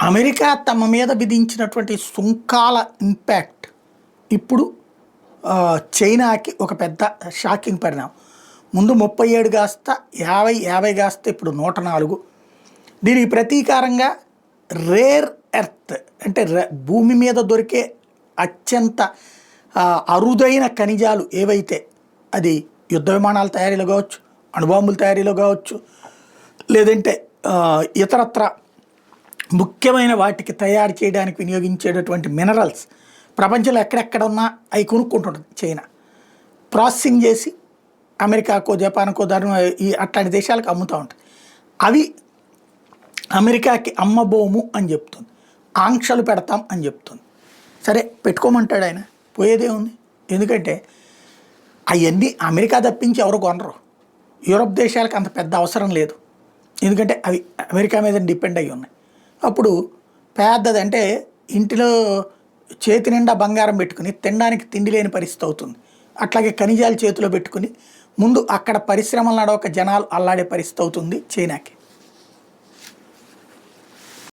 America తమ మీద విధించినటువంటి సుంకాల ఇంపాక్ట్ ఇప్పుడు చైనాకి ఒక పెద్ద షాకింగ్ పరిణామం. ముందు 37 కాస్త 50 కాస్త ఇప్పుడు 104. దీనికి ప్రతీకారంగా రేర్ ఎర్త్ అంటే భూమి మీద దొరికే అత్యంత అరుదైన ఖనిజాలు ఏవైతే, అది యుద్ధ విమానాల తయారీలో కావచ్చు, అణుబాంబుల తయారీలో కావచ్చు, లేదంటే ఇతరత్ర ముఖ్యమైన వాటికి తయారు చేయడానికి వినియోగించేటటువంటి మినరల్స్ ప్రపంచంలో ఎక్కడెక్కడ ఉన్నా అవి కొనుక్కుంటుంటుంది చైనా. ప్రాసెసింగ్ చేసి అమెరికాకో జపాన్కో అట్లాంటి దేశాలకు అమ్ముతూ ఉంటుంది. అవి అమెరికాకి అమ్మబోము అని చెప్తుంది, ఆంక్షలు పెడతాం అని చెప్తుంది. సరే పెట్టుకోమంటాడు ఆయన, పోయేదే ఉంది. ఎందుకంటే అవన్నీ అమెరికా తప్పించి ఎవరు కొనరు. యూరప్ దేశాలకు అంత పెద్ద అవసరం లేదు, ఎందుకంటే అవి అమెరికా మీద డిపెండ్ అయ్యి ఉన్నాయి. అప్పుడు పెద్దది అంటే ఇంటిలో చేతి నిండా బంగారం పెట్టుకుని తినడానికి తిండి లేని పరిస్థితి అవుతుంది. అట్లాగే ఖనిజాలు చేతిలో పెట్టుకుని ముందు అక్కడ పరిశ్రమలు నడవక జనాలు అల్లాడే పరిస్థితి అవుతుంది చైనాకి.